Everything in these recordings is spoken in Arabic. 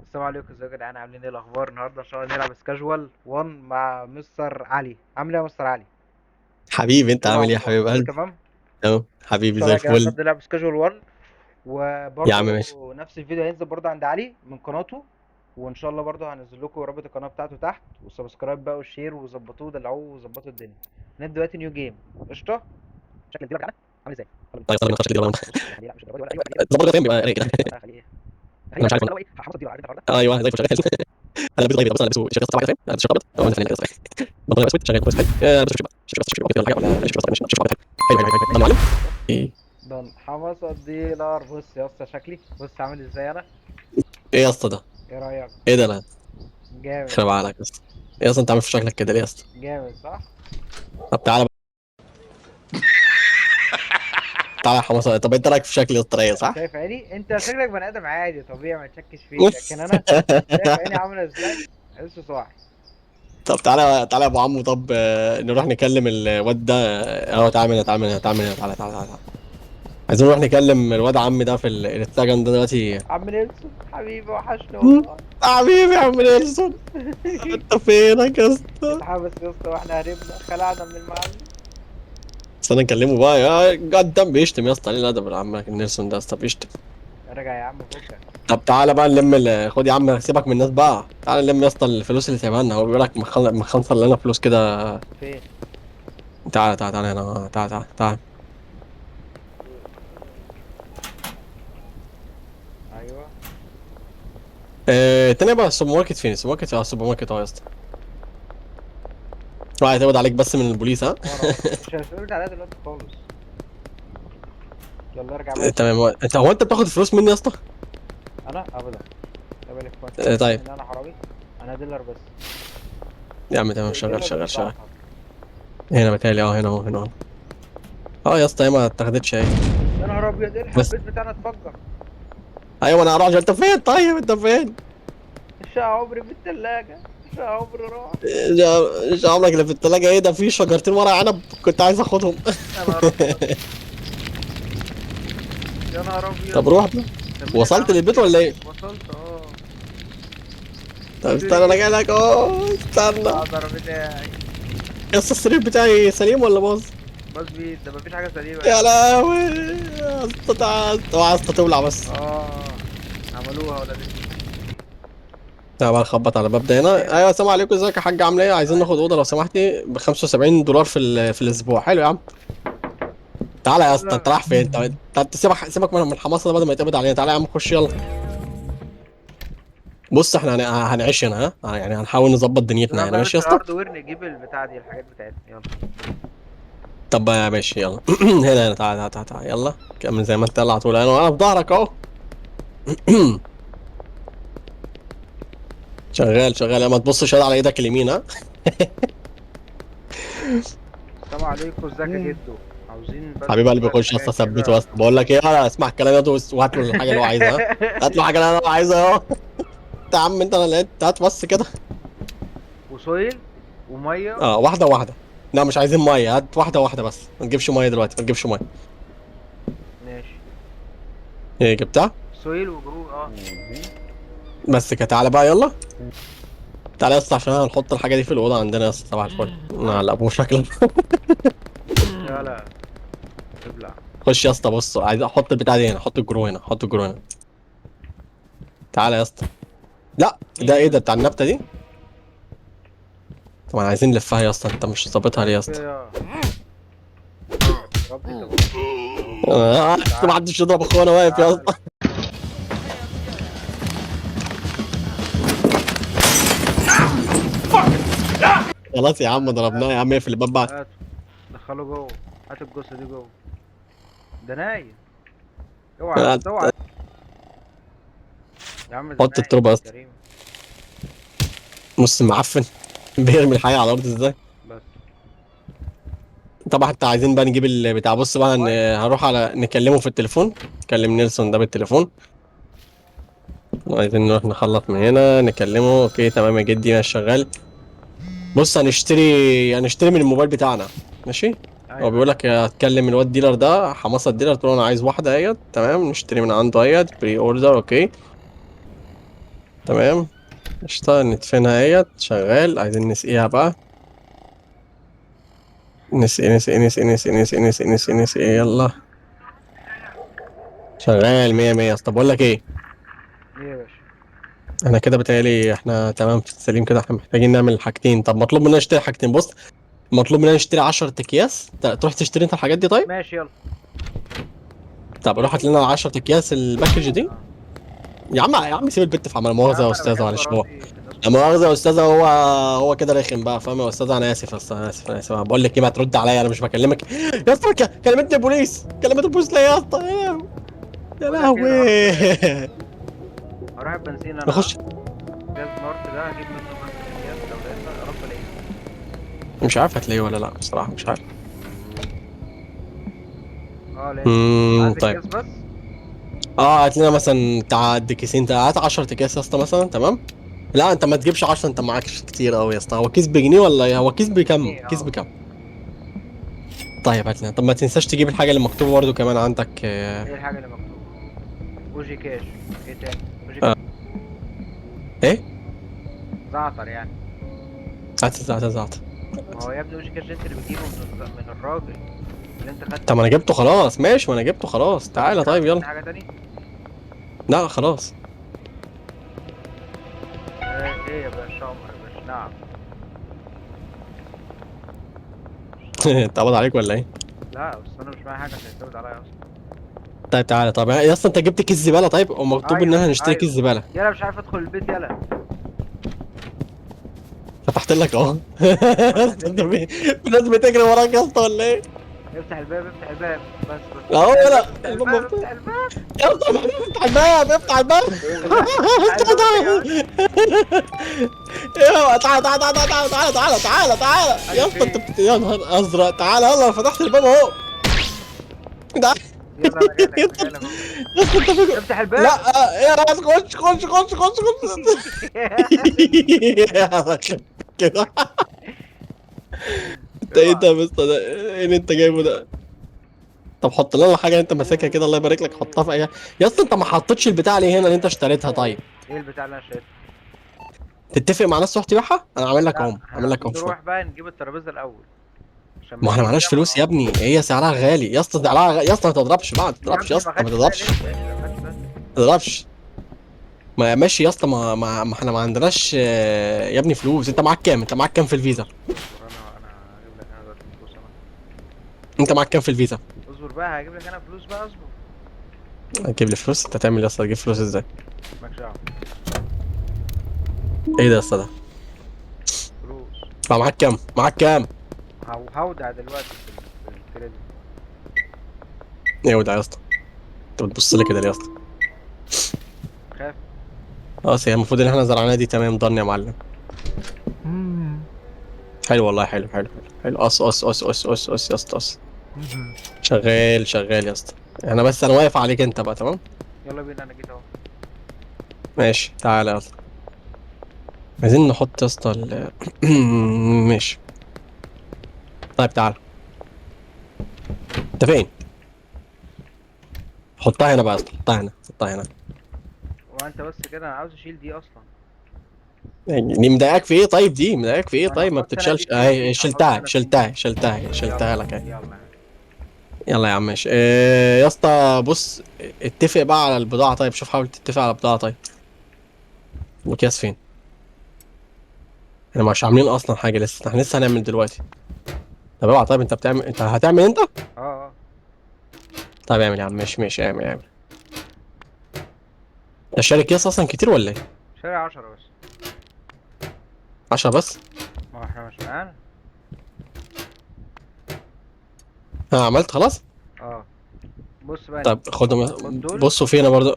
السلام عليكم، ازيكم يا جدعان؟ عاملين ايه الاخبار؟ النهارده ان شاء الله نلعب سكاجوال 1 مع مستر علي. عامل ايه يا مستر علي؟ حبيبي، انت ايه عامل ايه يا الاخبار؟ حبيب كله قلبي؟ تمام؟ تمام ان حبيبي شاء زي الله يا جدعان الفل. النهارده نلعب سكاجوال 1، يا عم وبرضه ماشي. نفس الفيديو هينزل برضه عند علي من قناته. وان شاء الله برضه هنزل لكم رابط القناه بتاعته تحت، والسبسكرايب بقى والشير، وظبطوه دلعوه وظبطوا الدنيا. نبدا دلوقتي نيو جيم. قشطه. شكل الفيديو بتاعنا عامل ازاي؟ يلا طيب بينا. استنى نخش كده بقى. بص خليه، لا مش الدرجه دي، ولا ايوه خليه. ظبط الفريم بيبقى رايق كده. لا خليه ايه، انا خليه مش عارف بس والله. اللي هو ايه، حمص دي، عارف انت الحوار ده؟ ايوه زي الفل شغال. انا لابس ابيض بس انا لابسه شيخ طبعا فاهم. انا تيشيرت ابيض او انا فنان كده صحيح. بنطلون اسود شغال كويس حلو. بس شوف بقى كده ولا حاجه ولا ماشي بس ماشي حلو حلو حلو حلو. ده ماشي يا معلم. عم قشطه. ايه دون حمص الديلر. بص يا اسطى شكلي، بص عامل ازاي انا. ايه يا اسطى ده؟ ايه رايك؟ ايه ده؟ لا جامد خرب صح؟ عليك يا اسطى. ايه يا اسطى انت عامل في شكلك كده ليه يا اسطى؟ جامد صح؟ طب تعالى بقى. تعالى يا حماصه، طب انت رايك في شكلي يا اسطى؟ رايق صح؟ شايف عيني؟ انت شكلك بني ادم عادي طبيعي ما تشكش فيك، لكن انا شايف عيني عامله ازاي. لسه صاحي. طب تعالى تعالى يا ابو عمو. طب نروح نكلم الواد ده. اه تعالى هنا تعالى هنا تعالى هنا تعالى تعالى تعالى. عايزين نروح نكلم الواد عمي ده في الانستجرام ده دلوقتي. عم نيلسون حبيبي وحشني والله. حبيبي يا عم نيلسون، انت فينك يا اسطى؟ اتحبس يا اسطى واحنا هربنا، خلعنا من المعلم. استنى نكلمه بقى. يا قدام بيشتم يا اسطى، ليه الادب العم نيلسون ده يا اسطى بيشتم. ارجع يا عم فكك. طب تعالى بقى نلم خد يا عم سيبك من الناس بقى، تعالى نلم يا اسطى الفلوس اللي سايبها لنا. هو بيقول لك مخنصر لنا فلوس كده. فين؟ تعالى تعالى تعالى هنا، تعالى تعالى تعالى. ايوه. تاني بقى السوبر ماركت فين؟ السوبر ماركت السوبر ماركت اهو يا اسطى. راح يتقبض عليك بس من البوليس ها. ورا مش هسألك عليها دلوقتي خالص. يلا ارجع بقى تمام. شيل. هو انت بتاخد فلوس مني يا اسطى؟ انا ابدا. طب اللي فاكرين طيب ان انا حرامي؟ انا ديلر بس. يا عم تمام، شغال ديلر شغال بس شغال. بعطل. هنا بتهيألي هنا اهو هنا اهو. اه يا اسطى هي ما اتاخدتش اهي. يا نهار ابيض، الحق بس البيت بتاعنا اتفجر. ايوه انا هروح. انت فين؟ طيب انت فين؟ شقة عمري في التلاجة. شقة عمري راح. مش عاملك اللي في التلاجة؟ ايه ده؟ في شجرتين ورق عنب كنت عايز اخدهم. يا نهار ابيض. يا نهار ابيض. طب روح بقى. طب مين اللي وصلت عمل للبيت كده؟ ولا ايه؟ وصلت طب استنى انا شرير. جاي لك اهو، استنى. القدر بتاعي. يا اسطى السرير بتاعي سليم ولا باظ؟ بس بيه ده مفيش حاجة سليمة يا يا عم. لهوي يا اسطى، تعال اوعى يا اسطى تولع بس. اه. عملوها ولا لسه؟ تعال بقى نخبط على الباب ده هنا. فين؟ ايوه السلام عليكم، ازيك يا حاج؟ عامل ايه؟ عايزين عليكم ناخد اوضه لو السلام. سمحتي ب 75 دولار في الاسبوع. حلو يا عم. تعالى يا اسطى، انت يلا. رايح فين؟ انت سيبك من الحماصه ده بدل ما يتقبض علينا. تعالى يا عم خش يلا. بص احنا هنعيش هنا يعني هنحاول نظبط دنيتنا نروح هنا، بقى يا ماشي يا باشا اسطى؟ الهاردوير نجيب البتاع دي، الحاجات بتاعتنا. يلا. طب بقى ماشي يلا. هنا تعالى تعالى تعالى تعالى. يلا كمل زي ما انت. يلا على طول انا في ظهرك اهو. شغال شغال يا، ما تبصش على ايدك اليمين ها. السلام عليكم، ازيك يا جدو؟ عاوزين بس حبيب قلبي شوية خش يا اسطى حاجات ثبته يا كده. اسطى. بقول لك ايه، انا اسمع الكلام ده وهات له الحاجه اللي هو عايزها ها. هات له الحاجه اللي انا عايزها اهو. انت يا عم انت، انا لقيت. هات بس كده. وسويل ومية. اه واحده واحده. لا مش عايزين ميه، هات واحده واحده بس، ما تجيبش ميه دلوقتي، ما تجيبش ميه. ماشي. ايه جبتها؟ سويل وجرو بس كده. تعالى بقى يلا. تعالى يا اسطى عشان هنحط الحاجه دي في الاوضه عندنا يا اسطى. صباح الفل على ابو شكلك. يلا. ابلع. خش يا اسطى. بص عايز احط البتاع دي هنا، احط الجرو هنا، احط الجرو هنا. تعالى يا اسطى. لا ده ايه ده بتاع النبته دي؟ طبعا عايزين نلفها يا اسطى، انت مش ظابطها ليه يا اسطى؟ يا ربي طب اهو. ما تعال. حدش يضرب اخوانا واقف يا تعال. اسطى. خلاص يا عم ضربناه يا عم، اقفل الباب بقى. هات. دخله جوه. هات الجثة دي جوه. ده نايم. اوعى هات. بس اوعى. يا عم ده حط نايم التربه يا يا اسطى. كريم. بص معفن. بيرمي الحاجه على الارض ازاي. بس. طبعا حتى عايزين بقى نجيب البتاع. بص بقى موبايل. هروح على نكلمه في التليفون. نكلم نيلسون ده بالتليفون. عايزين نروح نخلص من هنا نكلمه. اوكي تمام يا جدي ماشي شغال. بص هنشتري من الموبايل بتاعنا. ماشي. هو ايوه بيقول ايوه. لك هتكلم الواد ديلر ده حماسه الديلر، تقول له انا عايز واحده اهيت. تمام نشتري من عنده اهيت بري اوردر. اوكي تمام. قشطة، ندفنها اهيت شغال. عايزين نسقيها بقى. نسقي نسقي نسقي نسقي نسقي نسقي نسقي نسقي، يلا. شغال مية مية. طب بقول لك ايه، ايه يا باشا؟ احنا كده بتهيألي احنا تمام في السليم كده. احنا محتاجين نعمل حاجتين. طب مطلوب مننا نشتري حاجتين. بص، مطلوب مننا نشتري 10 اكياس. تروح تشتري انت الحاجات دي طيب. ماشي يلا. طب روح هات لنا 10 اكياس الباكج دي. اه يا عم يا عم سيب البت في عمل يا مؤاخذة يا عم انا استاذ، بحب معلش هو. اراضي الناس لا كلها. مؤاخذة يا استاذ، هو كده رخم بقى، فاهم يا استاذ؟ انا اسف يا استاذ، انا اسف، انا اسف. بقول لك ايه، ما ترد عليا، انا مش بكلمك يا اسطى. كلمتني البوليس، كلمت البوليس ليه يا اسطى؟ يا بقول لك ايه، انا لهوي. هروح البنزين انا. نخش. جاز مارت ده هجيب منه 5 اكياس، لو لقيتها يا رب الاقيها. مش عارف هتلاقيه ولا لا بصراحة، مش عارف. اه لقيتها. عايز طيب. اكياس بس. اه هات لنا مثلا بتاع قد كيسين، هات 10 اكياس يا اسطى مثلا، تمام. لا انت ما تجيبش 10، انت معاكش كتير قوي يا اسطى. هو كيس بجنيه ولا إيه؟ هو كيس بكام؟ ايه كيس اه. بكام؟ طيب هات لنا. طب ما تنساش تجيب الحاجة اللي مكتوبة برضه كمان عندك ايه الحاجة اللي مكتوبة؟ اوجي كاش. ايه تاني؟ اوجي آه. كاش. ايه؟ زعتر يعني. هات. ما هو يا ابني اوجي كاش ده انت اللي بتجيبه من الراجل اللي انت خدت طب ما انا منه. جبته خلاص، ماشي، ما انا جبته خلاص. طب تعالى مش طيب عايز يلا. مني حاجة تاني؟ لا خلاص. ايه يا باشا، عمر يا باشا، نعم. عمر. اتقبض عليك ولا ايه؟ لا بس انا مش معايا حاجة عشان يتقبض عليا اصلا. طيب تعالى. طب يا اسطى انت جبت كيس زبالة طيب، ومكتوب ان ايوه احنا نشتري كيس ايوه. زبالة. يلا مش عارف ادخل البيت يلا. فتحت لك اهو. فتحت لي ليه؟ في ناس بتجري وراك يا اسطى ولا ايه؟ افتح الباب افتح الباب. بس اهو افتح الباب يلا افتح الباب الباب مفتوح. افتح الباب. يا اسطى افتح الباب، افتح الباب. افتح الباب انت كمان. تعالى تعالى تعالى تعالى تعالى تعالى تعالى تعالى يا حاجة اسطى فين؟ يا نهار ازرق. تعالى يلا، فتحت الباب اهو. تعالى. يلا انا جايلك يا انا اسطى جايلك اهو. يا اسطى انت فين؟ افتح لا. الباب. يا راس، خش. يا رخم كده. انت ايه ده اوعى. يا اسطى؟ ده ايه اللي انت جايبه ده؟ طب حط لنا الحاجه اللي انت ماسكها كده، الله يبارك لك، حطها في اي. يا اسطى انت ما حطيتش البتاع اللي هنا اللي انت اشتريتها طيب. ايه البتاع اللي انا شايفه؟ تتفق مع ناس تروح تبيعها. انا عامل لك لا اهو، احنا عامل لك اهو شويه. نروح بقى نجيب الترابيزه الاول عشان ما ما احنا تيجي معناش تبيع فلوس يا مع. ابني، هي سعرها غالي يا اسطى، سعرها يا اسطى ما تضربش بقى، ما يا تضربش يا ابني ما اسطى، ما خدش بالي تضربش. لسه ما خدش بالي. ما تضربش. ما ماشي يا اسطى، ما احنا ما عندناش يا ابني فلوس. انت معاك كام؟ انت معاك كام في الفيزا؟ اصبر انا هجيب لك انا دلوقتي فلوس انا. انت معاك كام في الفيزا؟ اصبر بقى هجيب لك انا فلوس بقى اصبر. هتجيب لي فلوس؟ انت تعمل يا اسطى تجيب فلوس ازاي؟ مالكش دعوه. ايه ده يا اسطى ده؟ فلوس. معاك كام؟ معاك كام؟ هودع دلوقتي في الكريدت. ايه وده يا اسطى؟ انت بتبص لي كده ليه يا اسطى؟ خاف. خلاص، هي المفروض ان احنا زرعناها دي تمام ضن يا معلم. حلو والله، حلو. قص يا اسطى، قص. شغال يا اسطى. انا واقف عليك انت بقى، تمام. يلا بينا انا جيت اهو. ماشي تعالى يلا. عايزين نحط يا اسطى ماشي. طيب تعالى. انت فين؟ حطها هنا بقى يا اسطى، حطها هنا. وانت بس كده انا عاوز اشيل دي اصلا. يعني دي مضايقاك في ايه طيب؟ دي مضايقاك في ايه وانا طيب؟ ما هحط انا بتتشالش دي اهي. فين؟ هحط شلتها انا فين؟ شلتها شلتها شلتها يلا لك اهي. يلا. يلا يا عم ماشي. يا اسطى بص، اتفق بقى على البضاعة طيب. شوف حاول تتفق على البضاعة طيب. المقياس فين؟ احنا مش عاملين اصلا حاجة لسه، احنا لسه هنعمل دلوقتي. طب اوعى. طيب انت بتعمل، انت هتعمل انت؟ اه. طيب اعمل يا عم، ماشي اعمل. انت شاري اكياس اصلا كتير ولا ايه؟ شارع 10 بس. 10 بس؟ ما هو احنا مش معانا. ها عملت خلاص؟ اه. بص بقى طب خدهم. خد دول. بصوا فينا برضه.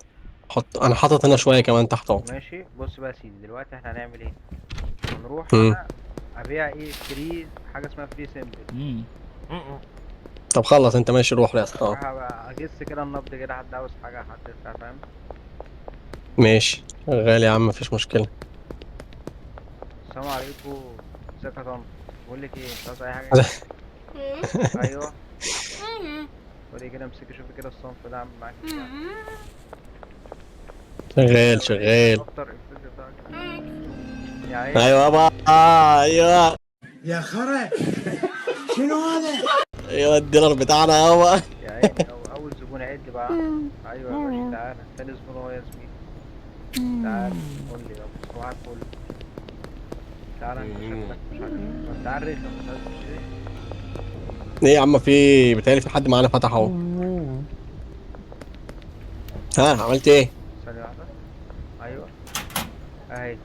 انا حاطط هنا شوية كمان تحت اهو. ماشي بص بقى يا سيدي، دلوقتي احنا هنعمل ايه؟ هنروح مم. انا ابيع ايه فري، حاجه اسمها فري سيمبل. طب خلص انت، ماشي روح يا اسطى. راح بقى اجس كده النبض كده، حد عاوز حاجه حد بتاع فاهم. ماشي شغال يا عم، مفيش مشكلة. السلام عليكم. ازيك يا طنط؟ بقول لك ايه، انت عاوز اي حاجه؟ ايوه. خدي كده امسكي شوفي كده الصنف ده عامل معاك بتاع. شغال لو لقيت شغال. دفتر الفكر بتاعك يا عيني ايوه بقى ايوه. يا خرا شنو هذا؟ ايوه الديلر بتاعنا يابا. يا عيني، اول زبون عد بقى. ايوه يا باشا، تعالى تاني زبون اهو يا زميلي. تعالى قول لي يابا، صباح الفل. تعالى انت شكلك مش عارف، ما انت عارف رخم، مش عايز تشتري. ايه يا عم، في بيتهيألي في حد معانا فتح اهو. ها عملت ايه؟ ثانية واحدة. ايوه اهي.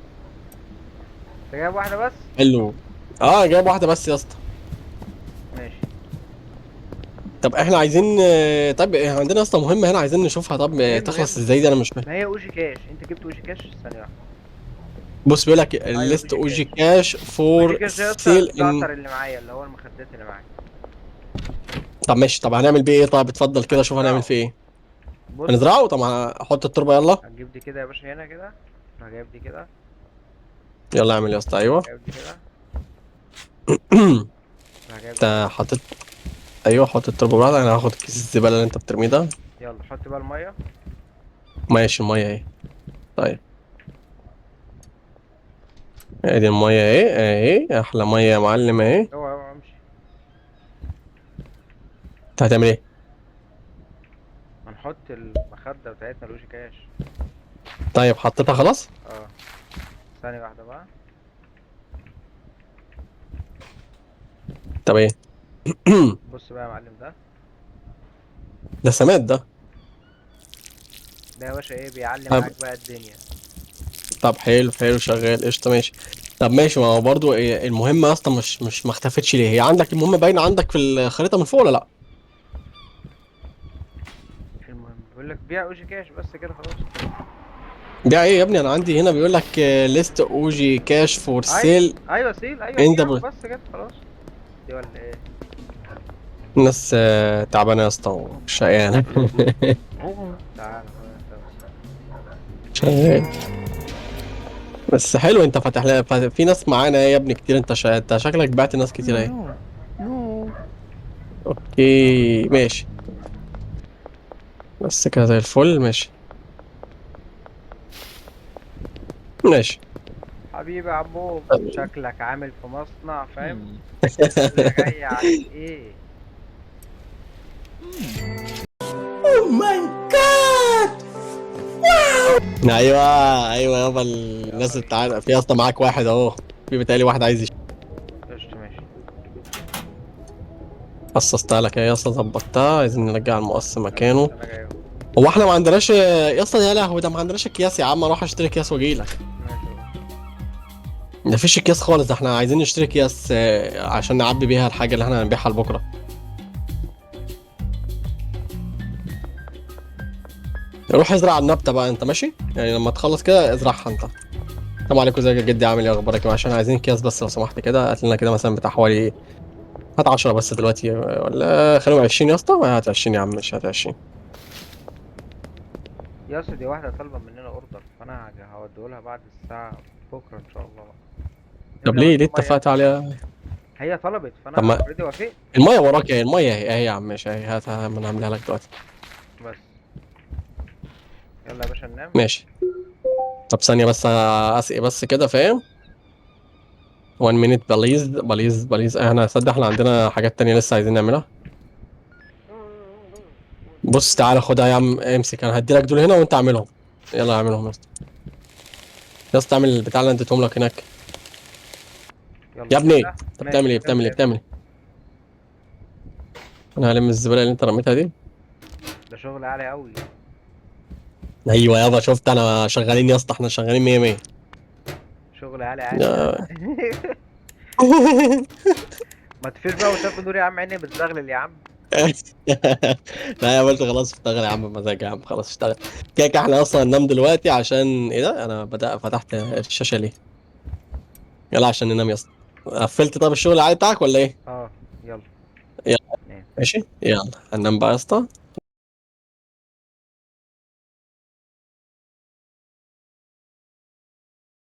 انت جايب واحدة بس؟ حلو. اه جايب واحده بس يا اسطى. ماشي. طب احنا عايزين طب إيه، عندنا يا اسطى مهمه هنا عايزين نشوفها. طب ايه تخلص المهم؟ ازاي دي انا مش فاهم. ما هي اوجي كاش، انت جبت اوجي كاش؟ ثانية واحدة. بص بيقول لك ايوه الليست اوجي او جي كاش. كاش اوجي فور كاش ده يا اسطى سيل ان. الزعتر اللي معايا، اللي هو المخدات اللي معايا. طب ماشي، طب هنعمل بيه ايه؟ طب اتفضل كده شوف هنعمل هنزرعه. فيه ايه. بص، هنزرعه. طب احط التربه يلا. هتجيب دي كده يا باشا هنا كده. انا جايب دي كده. يلا اعمل يا اسطى ايوه. جايب دي كده. انا جايب دي انت كده. حطيت. ايوه حط التربه براحتك، انا هاخد كيس الزباله اللي انت بترميه ده. يلا حط بقى المية. ماشي الميه اهي. طيب ادي الميه اهي اهي، احلى ميه يا معلم اهي. اوعى اوعى امشي. انت هتعمل ايه؟ هنحط المخدة بتاعتنا الاوجي كاش. طيب حطيتها خلاص. اه. ثانية واحدة بقى. طب ايه؟ بص بقى يا معلم ده. ده سماد ده. ده يا باشا ايه، بيعلي طب معاك بقى الدنيا. طب حلو حلو شغال قشطه ماشي. طب ماشي، ما هو برضه إيه المهمه يا اسطى مش ما اختفتش ليه؟ هي عندك المهمه باينه عندك في الخريطه من فوق ولا لا؟ المهم بيقول لك بيع اوجي كاش بس كده خلاص. بيع ايه يا ابني؟ انا عندي هنا بيقول لك ليست او جي كاش فور ايوه سيل. ايوه سيل، ايوه ان بيعه دبل. بس كده خلاص. دي ولا ايه؟ الناس تعبانه يا اسطى وشقيانه. تعالى خد انت بس. شغال. بس حلو انت فاتح لنا في ناس معانا يا ابني كتير. انت شكلك بعت ناس كتير اهي. اوكي ماشي. بس كده زي الفل ماشي. ماشي. حبيبي يا عمو، شكلك عامل في مصنع فاهم. اللي جاي عليك ايه؟ ايوه ايوه يابا يلا الناس بينا. بتاعنا في يا اسطى معاك واحد اهو. في بتالي واحد عايز قشطة ماشي. خصصتها لك اهي يا اسطى، ظبطتها. عايزين نرجع المقص مكانه. انا جاي اهو. هو احنا ما عندناش يا اسطى؟ يا لهوي ده ما عندناش اكياس يا عم، اروح اشتري اكياس واجي لك. ماشي اهو. ما فيش اكياس خالص، ده احنا عايزين نشتري اكياس عشان نعبي بيها الحاجه اللي احنا هنبيعها لبكره. روح ازرع النبته بقى انت ماشي، يعني لما تخلص كده ازرعها انت. السلام عليكم، ازيك يا جدي؟ عامل ايه؟ اخبارك ايه؟ عشان عايزين اكياس بس لو سمحت كده، هات لنا كده مثلا بتاع حوالي. هات 10 بس دلوقتي ولا خليهم 20 يا اسطى؟ هات 20 يا عم، مش هات 20. يا اسطى دي واحدة طالبة مننا اوردر، فانا هوديهولها بعد الساعة بكرة ان شاء الله. طب املى ليه بس ليه المية. اتفقت عليها؟ هي طلبت طب فانا ما اوريدي وافقت. الميه وراك اهي، الميه اهي اهي يا عم ماشي اهي، هاتها انا هعملها لك دلوقتي. بس. يلا يا باشا ننام. ماشي. طب ثانيه بس اسقي بس كده فاهم. 1 مينيت بليز بليز بليز. احنا صدق احنا عندنا حاجات تانية لسه عايزين نعملها. بص تعالى خدها يا عم، امسك انا هدي لك دول هنا وانت اعملهم. يلا اعملهم يا اسطى. يا اسطى اعمل البتاع اللي انا اديتهم لك هناك. يلا يا ابني نبدأ. انت بتعمل ماشي ايه؟ بتعمل نبدأ ايه؟ يا باشا. بتعمل ايه؟ انا هلم الزباله اللي انت رميتها دي. ده شغل عالي قوي. ايوه يابا شفت انا شغالين يا اسطى، احنا شغالين 100 100. شغل عالي عالي يعني. يا- ما تفيش بقى وتاخد دور يا عم، عيني بتزغلل يا عم. لا يا باشا خلاص اشتغل يا عم بمزاج يا عم، خلاص اشتغل. كده كده احنا اصلا ننام دلوقتي عشان ايه ده؟ انا فتحت الشاشه ليه؟ يلا عشان ننام يا اسطى. قفلت طب الشغل العادي بتاعك ولا ايه؟ اه. يلا يلا نام. ماشي يلا هننام بقى يا اسطى.